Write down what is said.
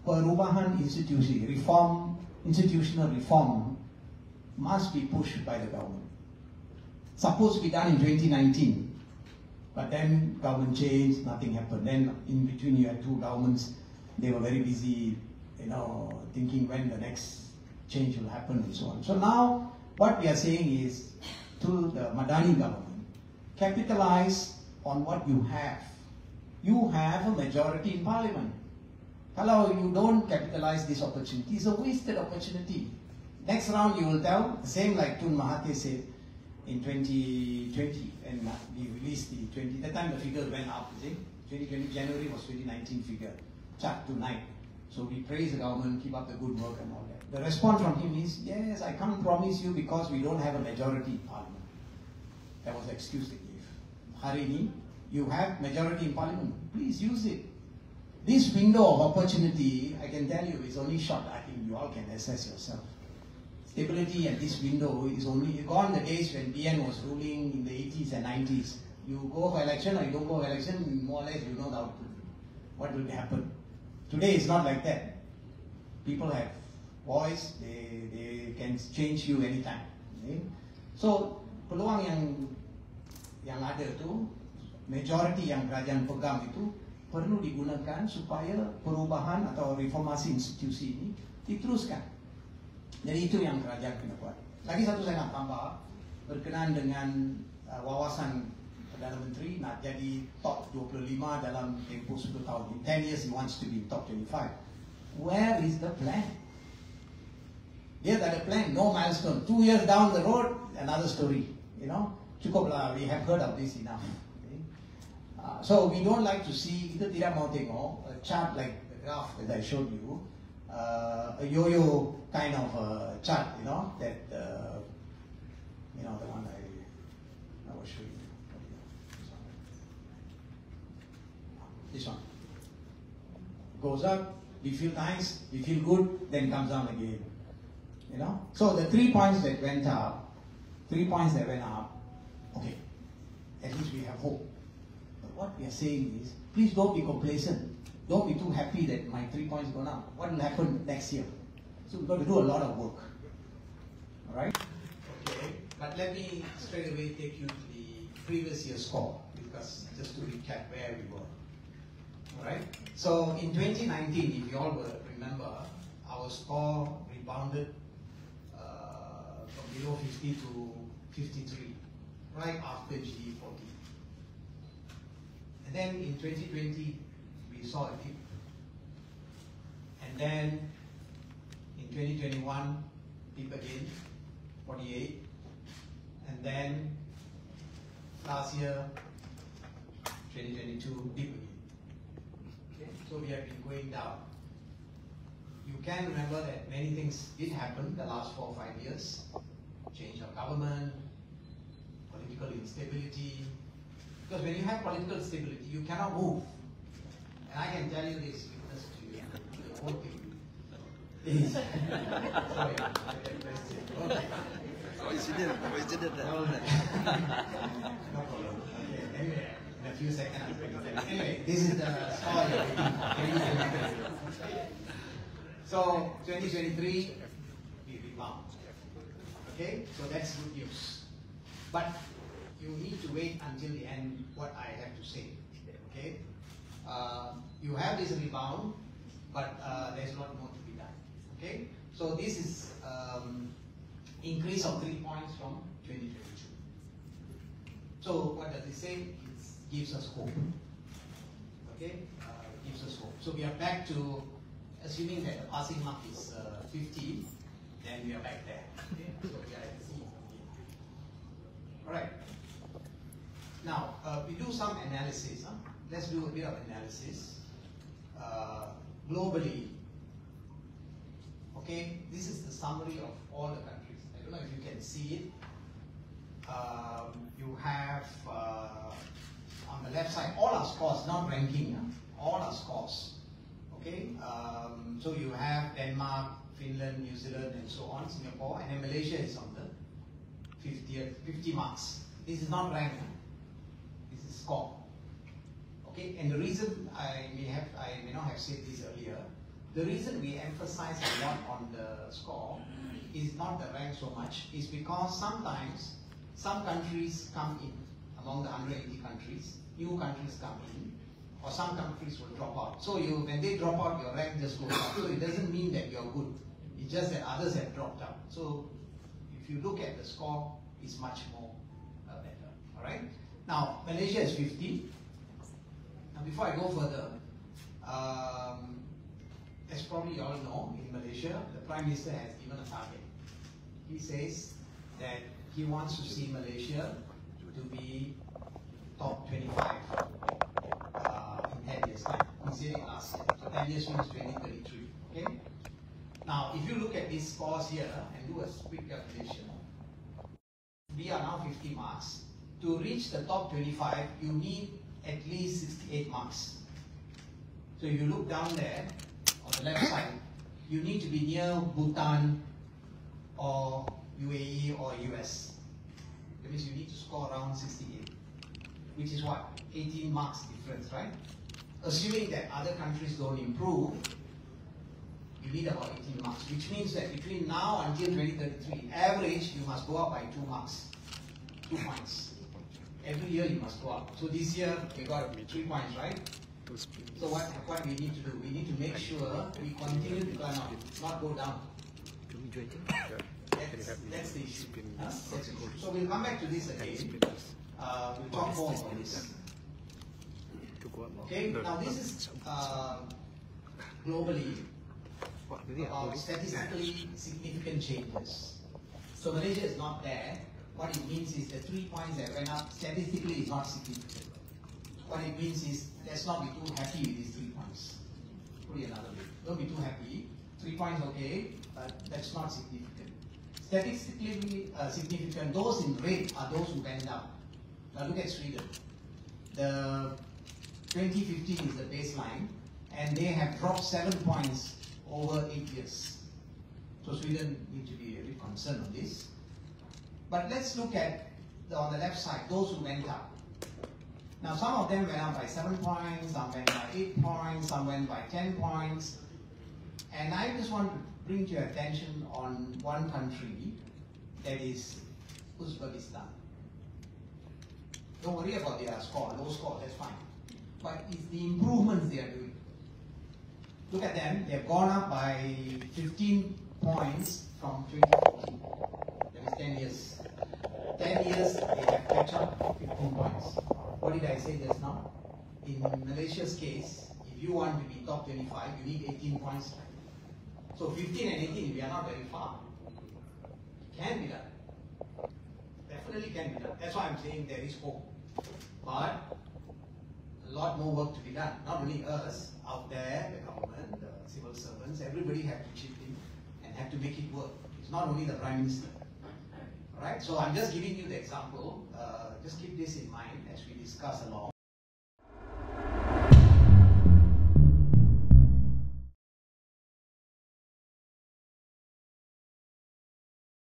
perubahan institutional reform must be pushed by the government. Supposed to be done in 2019, but then government changed, nothing happened. Then in between you had two governments, they were very busy, thinking when the next change will happen and so on. So now what we are saying is to the Madani government, capitalize on what you have. You have a majority in parliament. Kalau you don't capitalize this opportunity, it's a wasted opportunity. Next round you will tell, the same like Tun Mahathir said in 2020, and we released the 20, that time the figures went up, you see. 2020 January was 2019 figure, chart to night. So we praise the government, keep up the good work and all that. The response from him is, yes, I can't promise you because we don't have a majority in parliament. That was the excuse they gave. Hari ni, you have majority in parliament, please use it. This window of opportunity, I can tell you, is only short. I think you all can assess yourself. Stability at this window is only gone the days when BN was ruling in the 80s and 90s. You go for election or you don't go for election, more or less you know the output. What will happen? Today it's not like that. People have voice, they can change you anytime. Okay? So, peluang yang ada tu, majority yang kerajaan pegang itu, perlu digunakan supaya perubahan atau reformasi institusi ini diteruskan. Jadi itu yang kerajaan kena buat. Lagi satu saya nak tambah, berkenaan dengan wawasan Perdana Menteri nak jadi top 25 dalam tempoh 10 tahun. In 10 years he wants to be top 25. Where is the plan? Dia tak ada plan, no milestone. 2 years down the road, another story. Cukuplah, we have heard of this enough. Okay? So we don't like to see, kita tidak mau tengok a chart like the graph that I showed you, a yo-yo kind of chart, that the one I will show you. This one goes up, we feel nice, we feel good, then comes down again. So the 3 points that went up, okay, at least we have hope. But what we are saying is, please don't be complacent. Don't be too happy that my 3 points gone up. What will happen next year? So we've got to do a lot of work. Alright? Okay, but let me straight away take you to the previous year's score, because just to recap where we were. Alright? So in 2019, if you all will remember, our score rebounded from below 50 to 53, right after GD40. And then in 2020, we saw a dip. And then in 2021, dip again, 48. And then last year, 2022, dip again. Okay? So we have been going down. You can remember that many things did happen the last 4 or 5 years. Change of government, political instability. Because when you have political stability, you cannot move. And I can tell you this, witness to you, the whole thing is... Sorry, okay. No problem. Okay, anyway, in a few seconds I'm going to tell you. Anyway, this is the story. So, 2023, we rebound. Okay, so that's good news. But you need to wait until the end what I have to say. Okay, you have this rebound, but there's a lot more to be done. Okay, so this is increase of 3 points from 2022. So what does it say? It gives us hope. Okay, it gives us hope. So we are back to, assuming that the passing mark is 50, then we are back there. Okay? So we are at the C. Alright. Now, we do some analysis. Huh? Let's do a bit of analysis. Globally, okay, this is the summary of all the countries. I don't know if you can see it. You have, on the left side, all our scores, not ranking, huh? All our scores. Okay, so you have Denmark, Finland, New Zealand, and so on, Singapore, and then Malaysia is on the 50 marks. This is not ranked, this is score. Okay, and the reason I may not have said this earlier, The reason we emphasize a lot on the score is not the rank so much, is because sometimes some countries come in, among the 180 countries, new countries come in, or some countries will drop out. So when they drop out, your rank just goes up. So it doesn't mean that you're good. It's just that others have dropped out. So if you look at the score, it's much more better. All right. Now Malaysia is 50. Now before I go further, as probably you all know, in Malaysia, the Prime Minister has given a target. He says that he wants to see Malaysia to be top 25 in 10 years' time. He said it last year. So 10 years means 2033. Okay? Now, if you look at these scores here and do a quick calculation, we are now 50 marks. To reach the top 25, you need at least 68 marks. So if you look down there, on the left side, you need to be near Bhutan or UAE or US. That means you need to score around 68, which is what? 18 marks difference, right? Assuming that other countries don't improve, you need about 18 marks, which means that between now until 2033, average, you must go up by 2 marks, 2 points. Every year you must go up. So this year, we got 3 points, right? So what we need to do, we need to make sure we continue to climb up, not go down. That's the issue. That's the issue. So we'll come back to this again. We'll talk more about this. Okay, now this is globally about statistically significant changes. So Malaysia is not there. What it means is the 3 points that went up statistically is not significant. What it means is let's not be too happy with these 3 points. Put it another way. Don't be too happy. 3 points okay, but that's not significant. Statistically significant, those in red are those who went down. Now look at Sweden. The 2015 is the baseline, and they have dropped 7 points over 8 years. So Sweden needs to be a bit concerned on this. But let's look at on the left side, those who went up. Now some of them went up by 7 points, some went by 8 points, some went by 10 points. And I just want to bring to your attention on one country, that is Uzbekistan. Don't worry about their score, low score, that's fine. But it's the improvements they are doing. Look at them, they have gone up by 15 points from 2014. That is 10 years. 10 years, they have catch up 15 points. What did I say just now? In Malaysia's case, if you want to be top 25, you need 18 points. So 15 and 18, we are not very far. It can be done. Definitely can be done. That's why I'm saying there is hope. But a lot more work to be done. Not only us, out there, the government, the civil servants, everybody have to chip in and have to make it work. It's not only the Prime Minister. Alright, so I'm just giving you the example. Just keep this in mind as we discuss along.